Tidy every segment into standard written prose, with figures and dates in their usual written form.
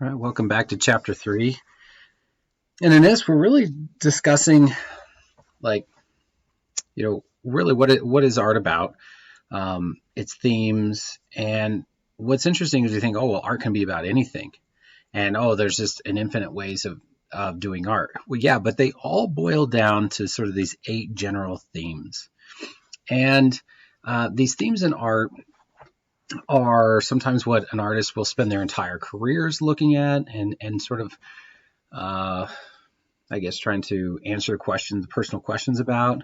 All right, welcome back to chapter 3. And in this, we're really discussing, like, really what is art about, its themes. And what's interesting is you think, oh, well, art can be about anything. And, oh, there's just an infinite ways of doing art. Well, yeah, but they all boil down to sort of these 8 general themes. And these themes in art are sometimes what an artist will spend their entire careers looking at and sort of I guess trying to answer personal questions about.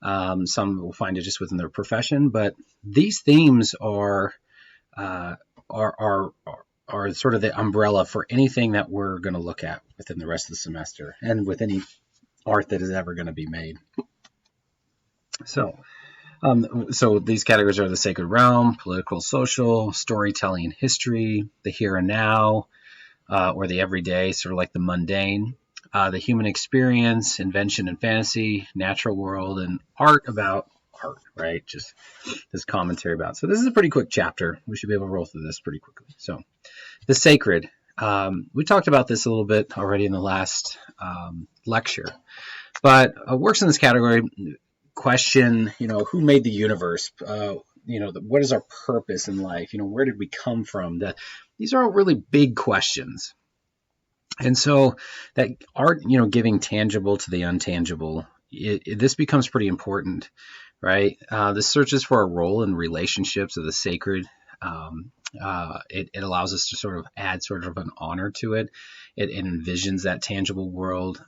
Some will find it just within their profession, but these themes are sort of the umbrella for anything that we're going to look at within the rest of the semester and with any art that is ever going to be made. So these categories are the sacred realm, political, social, storytelling, and history, the here and now, or the everyday, sort of like the mundane, the human experience, invention and fantasy, natural world, and art about art, right? Just this commentary about. So this is a pretty quick chapter. We should be able to roll through this pretty quickly. So the sacred. We talked about this a little bit already in the last lecture, but works in this category. Question, who made the universe? What is our purpose in life? Where did we come from? These are all really big questions. And so that art, giving tangible to the untangible, this becomes pretty important, right? This searches for a role in relationships of the sacred. It allows us to sort of add sort of an honor to it. It envisions that tangible world.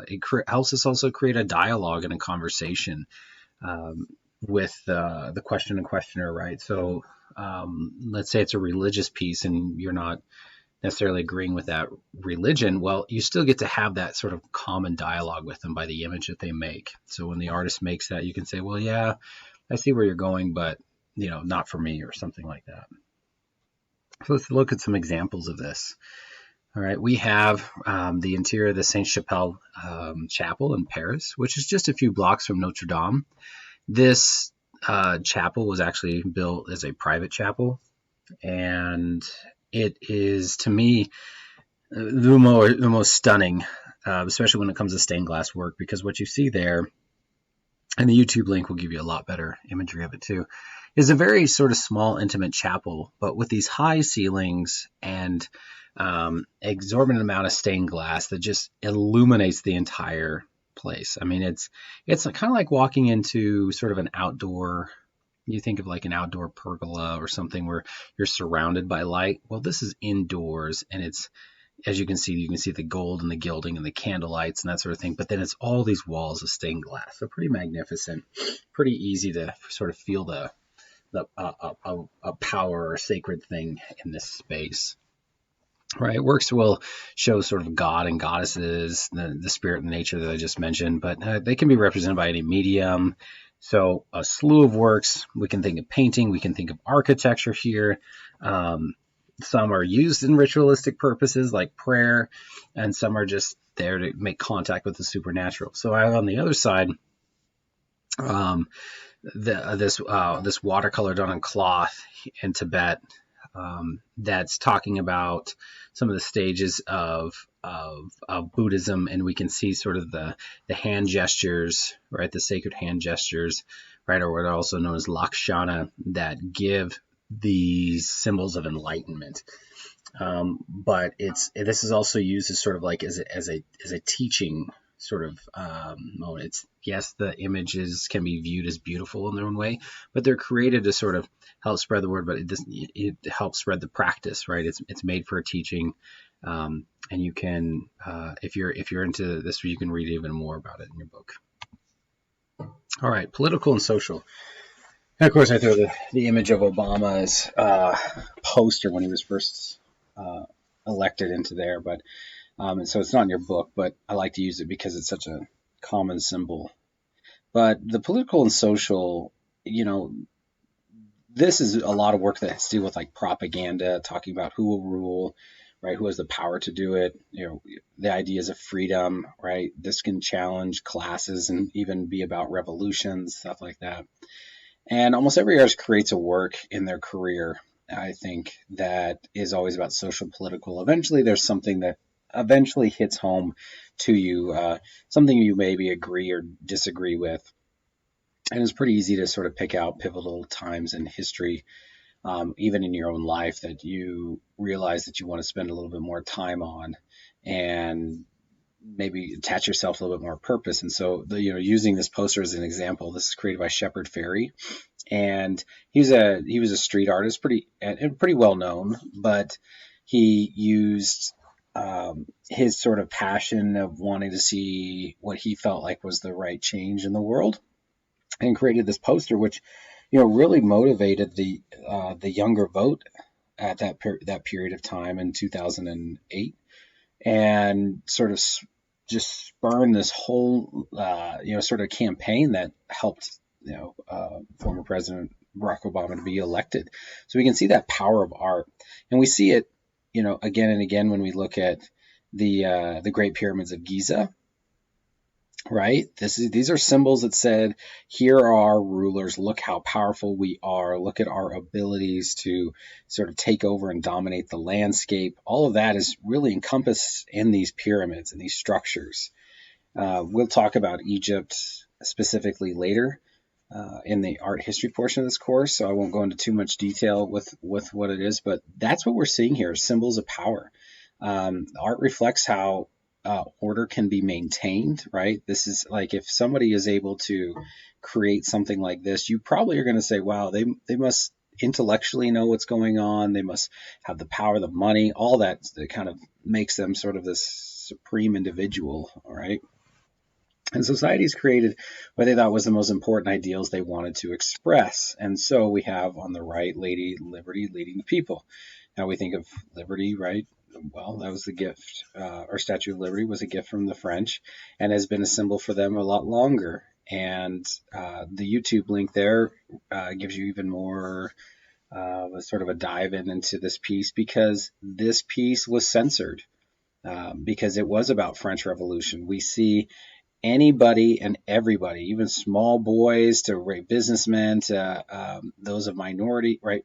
It helps us also create a dialogue and a conversation with the question and questioner, right? So let's say it's a religious piece and you're not necessarily agreeing with that religion. Well, you still get to have that sort of common dialogue with them by the image that they make. So when the artist makes that, you can say, well, yeah, I see where you're going, but not for me, or something like that. So let's look at some examples of this. All right, we have the interior of the Sainte-Chapelle Chapel in Paris, which is just a few blocks from Notre Dame. This chapel was actually built as a private chapel, and it is, to me, the most stunning, especially when it comes to stained glass work, because what you see there, and the YouTube link will give you a lot better imagery of it too, is a very sort of small, intimate chapel, but with these high ceilings and exorbitant amount of stained glass that just illuminates the entire place. I mean, it's kind of like walking into sort of an outdoor. You think of like an outdoor pergola or something where you're surrounded by light. Well, this is indoors, and it's, as you can see the gold and the gilding and the candle lights and that sort of thing. But then it's all these walls of stained glass. So pretty magnificent, pretty easy to sort of feel a power or sacred thing in this space. Right, works will show sort of God and goddesses, the spirit and nature that I just mentioned, but they can be represented by any medium. So a slew of works. We can think of painting, we can think of architecture here. Some are used in ritualistic purposes like prayer, and some are just there to make contact with the supernatural. So on the other side, this watercolor done on cloth in Tibet, that's talking about some of the stages of Buddhism, and we can see sort of the hand gestures, right? The sacred hand gestures, right? Or what are also known as Lakshana, that give these symbols of enlightenment. But this is also used as sort of like as a teaching sort of moment. It's, yes, the images can be viewed as beautiful in their own way, but they're created to sort of help spread the word, but it helps spread the practice, right? It's made for a teaching, and you can, if you're into this, you can read even more about it in your book. All right, political and social. And of course, I throw the image of Obama's poster when he was first elected into there, but and so it's not in your book, but I like to use it because it's such a common symbol. But the political and social, this is a lot of work that has to do with like propaganda, talking about who will rule, right? Who has the power to do it? The ideas of freedom, right? This can challenge classes and even be about revolutions, stuff like that. And almost every artist creates a work in their career I think, that is always about social political. Eventually, there's something that eventually hits home to you, something you maybe agree or disagree with. And it's pretty easy to sort of pick out pivotal times in history, even in your own life, that you realize that you want to spend a little bit more time on, and maybe attach yourself a little bit more purpose. And so, using this poster as an example, this is created by Shepard Fairey, and he was a street artist, pretty well known, but he used his sort of passion of wanting to see what he felt like was the right change in the world, and created this poster, which really motivated the younger vote at that period of time in 2008, and sort of just spurned this whole sort of campaign that helped former President Barack Obama to be elected. So we can see that power of art, and we see it again and again when we look at the Great Pyramids of Giza. Right? These are symbols that said, here are our rulers. Look how powerful we are. Look at our abilities to sort of take over and dominate the landscape. All of that is really encompassed in these pyramids and these structures. We'll talk about Egypt specifically later in the art history portion of this course, so I won't go into too much detail with what it is, but that's what we're seeing here, symbols of power. Art reflects how order can be maintained, right? This is like, if somebody is able to create something like this, you probably are going to say, wow, they must intellectually know what's going on. They must have the power, the money, all that kind of makes them sort of this supreme individual, all right? And societies created what they thought was the most important ideals they wanted to express. And so we have on the right, Lady Liberty leading the people. Now we think of liberty, right? Well, that was the gift. Our Statue of Liberty was a gift from the French, and has been a symbol for them a lot longer. And the YouTube link there gives you even more sort of a dive into this piece, because this piece was censored because it was about French Revolution. We see anybody and everybody, even small boys to businessmen to those of minority, right,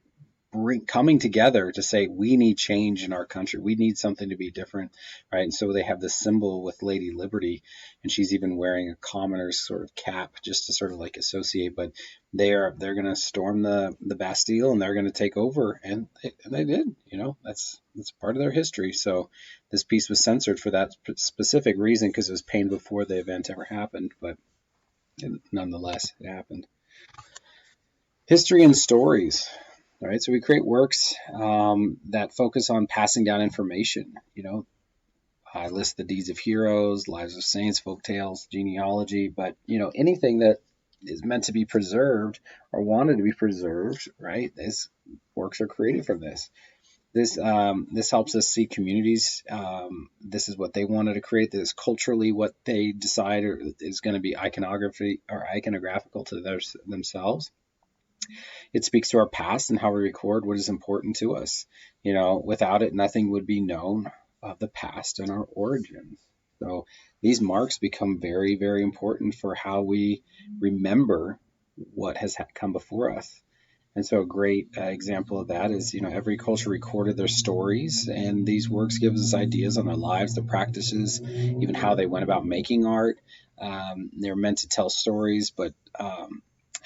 coming together to say, we need change in our country. We need something to be different, right? And so they have this symbol with Lady Liberty, and she's even wearing a commoner's sort of cap just to sort of like associate. But they're going to storm the Bastille, and they're going to take over, and they did. That's part of their history. So this piece was censored for that specific reason, because it was painted before the event ever happened, but nonetheless, it happened. History and stories. All right, so we create works that focus on passing down information. I list the deeds of heroes, lives of saints, folk tales, genealogy, but anything that is meant to be preserved or wanted to be preserved, right? These works are created from this. This helps us see communities. This is what they wanted to create. This is culturally what they decide is going to be iconography or iconographical to themselves. It speaks to our past and how we record what is important to us. Without it, nothing would be known of the past and our origins. So these marks become very, very important for how we remember what has come before us. And so a great example of that is, every culture recorded their stories, and these works give us ideas on their lives, their practices, even how they went about making art. They're meant to tell stories, but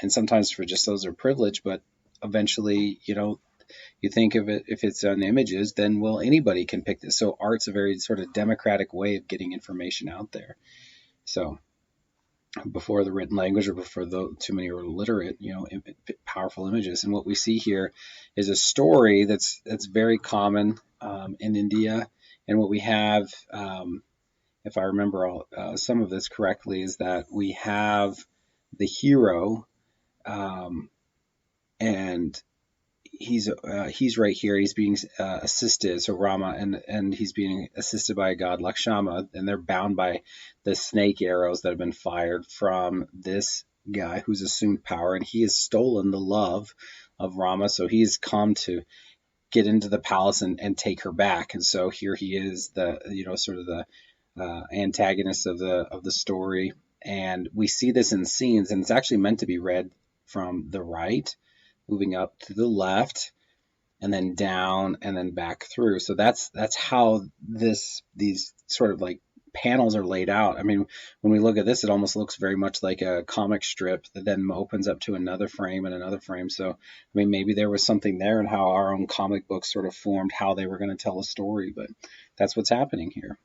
and sometimes for just those who are privileged, but eventually, you think of it, if it's on images, then, well, anybody can pick this. So art's a very sort of democratic way of getting information out there. So before the written language, or before too many are illiterate, powerful images. And what we see here is a story that's very common in India. And what we have, if I remember some of this correctly, is that we have the hero, and he's right here. He's being assisted, so Rama, and he's being assisted by a god Lakshmana, and they're bound by the snake arrows that have been fired from this guy who's assumed power, and he has stolen the love of Rama. So he's come to get into the palace and take her back. And so here he is, the sort of the antagonist of the story, and we see this in scenes, and it's actually meant to be read from the right, moving up to the left. and then down and then back through. So that's how these sort of like panels are laid out. I mean, when we look at this, it almost looks very much like a comic strip that then opens up to another frame and another frame. So, I mean, maybe there was something there in how our own comic books sort of formed how they were going to tell a story, but that's what's happening here.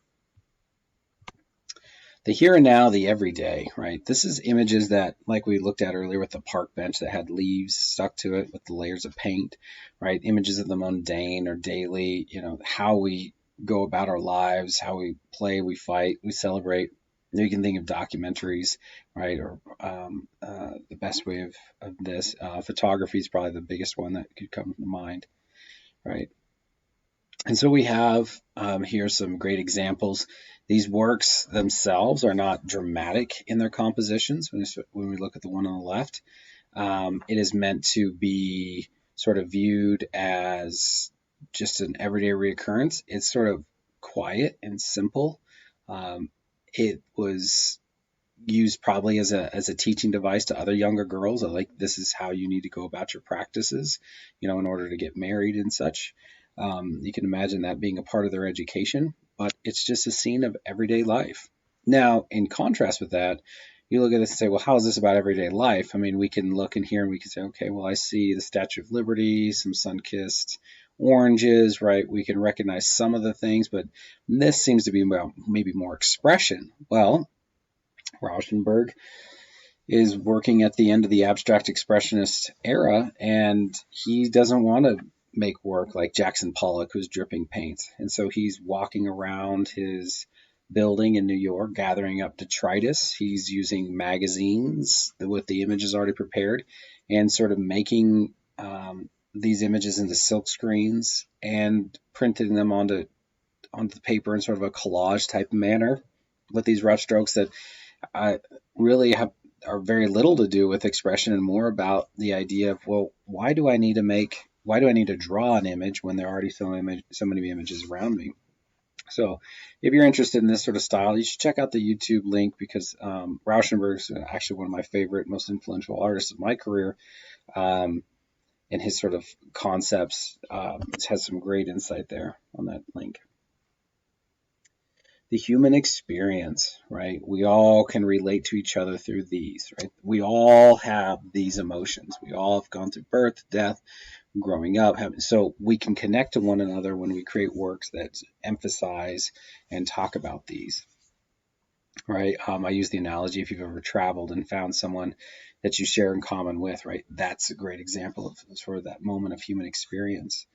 The here and now, the everyday, right? This is images that, like we looked at earlier with the park bench that had leaves stuck to it with the layers of paint, right? Images of the mundane or daily, how we go about our lives, how we play, we fight, we celebrate. You can think of documentaries, right? Or the best way of this, photography is probably the biggest one that could come to mind, right? And so we have here some great examples. These works themselves are not dramatic in their compositions. When we look at the one on the left, it is meant to be sort of viewed as just an everyday reoccurrence. It's sort of quiet and simple. It was used probably as a teaching device to other younger girls. Like, this is how you need to go about your practices, in order to get married and such. You can imagine that being a part of their education, but it's just a scene of everyday life. Now, in contrast with that, you look at this and say, well, how is this about everyday life? I mean, we can look in here and we can say, okay, well, I see the Statue of Liberty, some sun-kissed oranges, right? We can recognize some of the things, but this seems to be about maybe more expression. Well, Rauschenberg is working at the end of the abstract expressionist era, and he doesn't want to make work like Jackson Pollock, who's dripping paint. And so he's walking around his building in New York, gathering up detritus. He's using magazines with the images already prepared and sort of making these images into silk screens and printing them onto the paper in sort of a collage type manner with these rough strokes that really are very little to do with expression and more about the idea of, well, why do I need to draw an image when there are already so many images around me? So if you're interested in this sort of style, you should check out the YouTube link, because Rauschenberg's actually one of my favorite, most influential artists of my career. And his sort of concepts has some great insight there on that link. The human experience, right? We all can relate to each other through these, right? We all have these emotions. We all have gone through birth, death, growing up. So we can connect to one another when we create works that emphasize and talk about these, right? I use the analogy, if you've ever traveled and found someone that you share in common with, right? That's a great example of sort of that moment of human experience.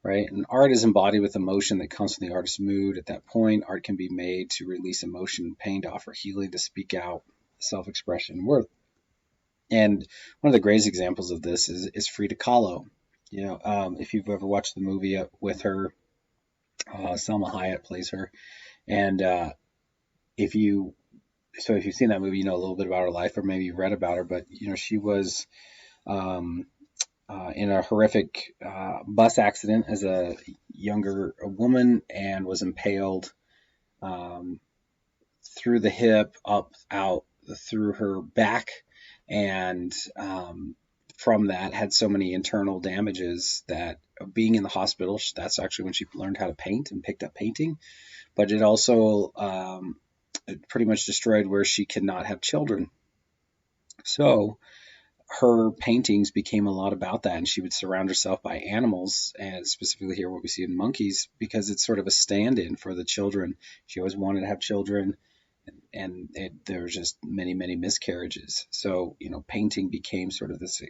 Right? And art is embodied with emotion that comes from the artist's mood. At that point, art can be made to release emotion and pain, to offer healing, to speak out, self-expression, and worth. And one of the greatest examples of this is Frida Kahlo. If you've ever watched the movie with her, Selma Hayek plays her. And if you've seen that movie, you know a little bit about her life, or maybe you've read about her. But she was in a horrific bus accident as a younger woman, and was impaled through the hip, out through her back, and from that had so many internal damages that being in the hospital, that's actually when she learned how to paint and picked up painting. But it also it pretty much destroyed where she could not have children. So her paintings became a lot about that, and she would surround herself by animals, and specifically here what we see in monkeys, because it's sort of a stand-in for the children. She always wanted to have children, and there were just many miscarriages. So painting became sort of this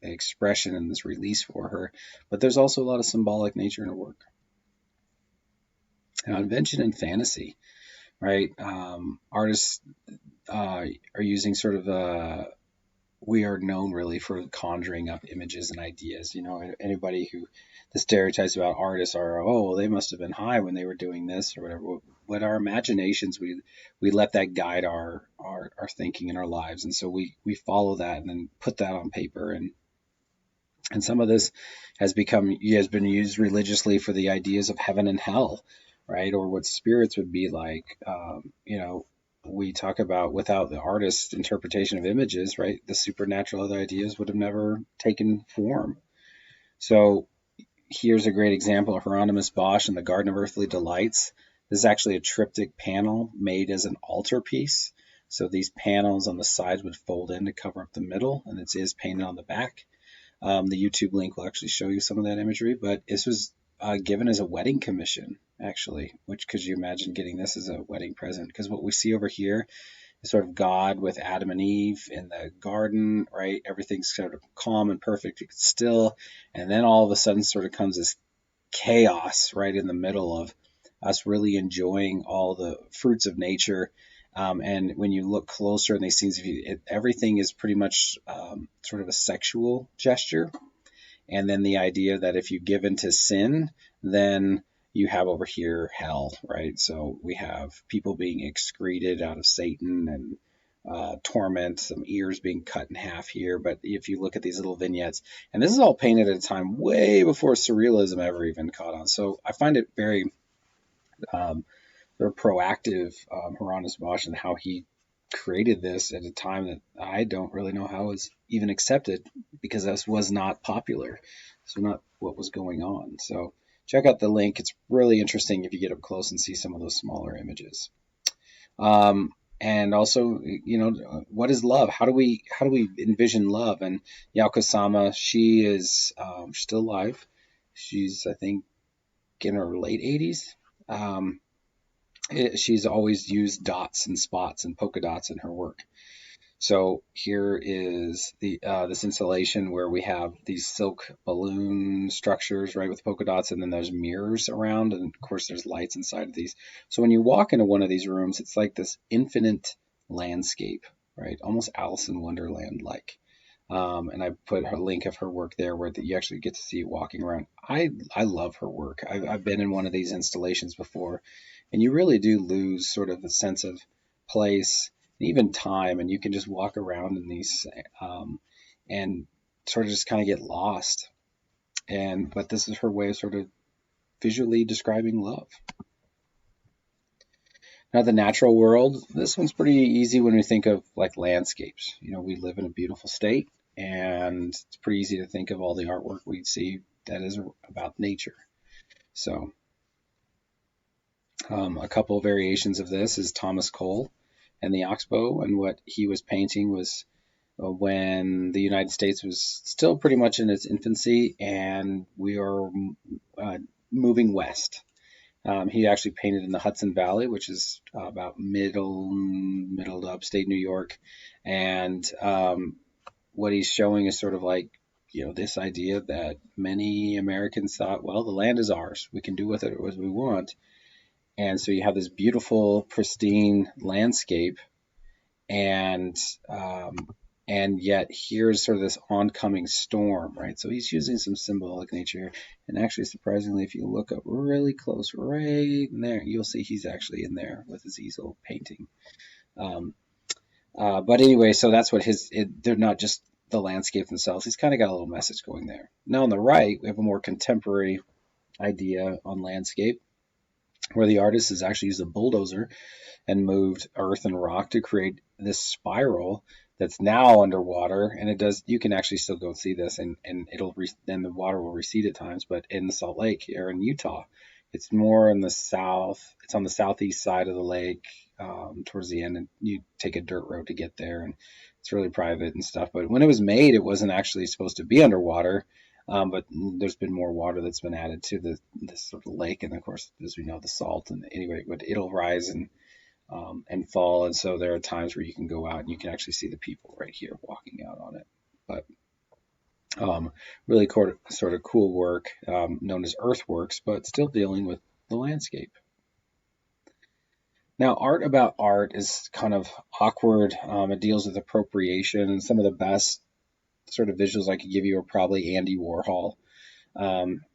expression and this release for her. But there's also a lot of symbolic nature in her work. Now, invention and fantasy, right? Artists are using sort of we are known really for conjuring up images and ideas. Anybody who the stereotypes about artists are, oh, they must have been high when they were doing this or whatever. But our imaginations, we let that guide our thinking in our lives, and so we follow that and then put that on paper. And some of this has been used religiously for the ideas of heaven and hell, right? Or what spirits would be like. We talk about, without the artist's interpretation of images, right, the supernatural other ideas would have never taken form. So, Here's a great example of Hieronymus Bosch in the Garden of Earthly Delights. This is actually a triptych panel made as an altarpiece. So these panels on the sides would fold in to cover up the middle, and it is painted on the back. The YouTube link will actually show you some of that imagery, but this was given as a wedding commission, actually, which could you imagine getting this as a wedding present? Because what we see over here is sort of God with Adam and Eve in the garden, right? Everything's sort of calm and perfect, still, and then all of a sudden sort of comes this chaos right in the middle of us really enjoying all the fruits of nature. And when you look closer in these scenes, everything is pretty much sort of a sexual gesture. And then the idea that if you give into sin, then you have over here hell, right? So we have people being excreted out of Satan and torment, some ears being cut in half here. But if you look at these little vignettes, and this is all painted at a time way before surrealism ever even caught on. So I find it very sort of proactive, Hieronymus Bosch, and how he created this at a time that I don't really know how it was even accepted, because this was not popular. So not what was going on. So check out the link. It's really interesting if you get up close and see some of those smaller images. And also, what is love? How do we envision love? And Yoko Sama, she is still alive. She's, I think, in her late 80s. She's always used dots and spots and polka dots in her work. So here is this installation where we have these silk balloon structures, right, with polka dots, and then there's mirrors around, and of course there's lights inside of these. So when you walk into one of these rooms, it's like this infinite landscape, right, almost Alice in Wonderland-like. And I put a link of her work there where you actually get to see it walking around. I love her work. I've been in one of these installations before, and you really do lose sort of a sense of place, even time, and you can just walk around in these and sort of just kind of get lost. But this is her way of sort of visually describing love. Now, the natural world, this one's pretty easy when we think of like landscapes. We live in a beautiful state, and it's pretty easy to think of all the artwork we'd see that is about nature. So a couple of variations of this is Thomas Cole and the Oxbow, and what he was painting was when the United States was still pretty much in its infancy, and we are moving west. He actually painted in the Hudson Valley, which is about middle to upstate New York, and what he's showing is sort of like, this idea that many Americans thought, well, the land is ours, we can do with it as we want. And so you have this beautiful, pristine landscape, and yet here's sort of this oncoming storm, right? So he's using some symbolic nature, and actually, surprisingly, if you look up really close, right in there, you'll see he's actually in there with his easel painting. But anyway, so that's what they're not just the landscape themselves. He's kind of got a little message going there. Now on the right, we have a more contemporary idea on landscape, where the artist has actually used a bulldozer and moved earth and rock to create this spiral that's now underwater. And you can actually still go see this, and then the water will recede at times. But in the Salt Lake here in Utah, it's more in the south. It's on the southeast side of the lake, towards the end, and you take a dirt road to get there, and it's really private and stuff. But when it was made, it wasn't actually supposed to be underwater. But there's been more water that's been added to this sort of lake, and of course, as we know, the salt. And anyway, but it'll rise and fall, and so there are times where you can go out and you can actually see the people right here walking out on it. But really sort of cool work, known as earthworks, but still dealing with the landscape. Now, art about art is kind of awkward. It deals with appropriation, and some of the best sort of visuals I could give you are probably Andy Warhol,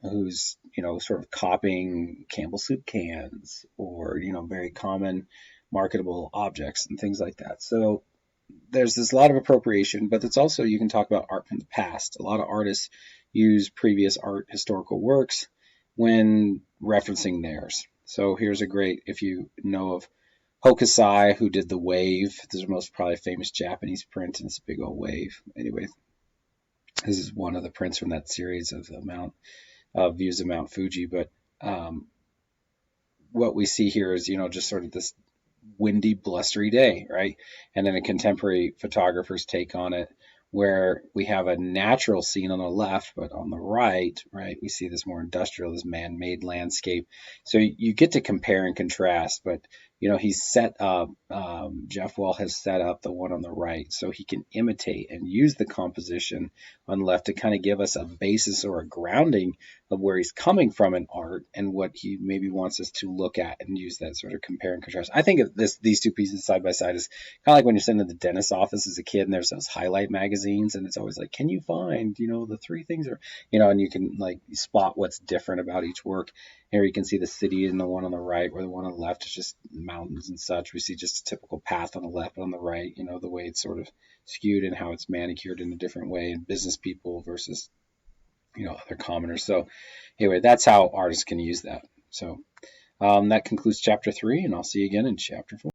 who's sort of copying Campbell soup cans, or very common marketable objects and things like that. So there's this lot of appropriation, but it's also, you can talk about art from the past. A lot of artists use previous art historical works when referencing theirs. So here's a great, if you know of Hokusai, who did the wave. This is the most probably famous Japanese print, and it's a big old wave. Anyway, this is one of the prints from that series of the Mount views of Mount Fuji. But what we see here is, just sort of this windy, blustery day, right? And then a contemporary photographer's take on it, where we have a natural scene on the left, but on the right, we see this more industrial, this man-made landscape. So you get to compare and contrast, but he's set up, Jeff Wall has set up the one on the right so he can imitate and use the composition on the left to kind of give us a basis or a grounding of where he's coming from in art and what he maybe wants us to look at, and use that sort of compare and contrast. I think of these two pieces side by side is kind of like when you're sitting in the dentist's office as a kid and there's those highlight magazines, and it's always like, can you find, the three things, or, and you can like spot what's different about each work. Here you can see the city in the one on the right, where the one on the left is just mountains and such. We see just a typical path on the left, but on the right, the way it's sort of skewed and how it's manicured in a different way, and business people versus, other commoners. So anyway, that's how artists can use that. So that concludes chapter 3, and I'll see you again in chapter 4.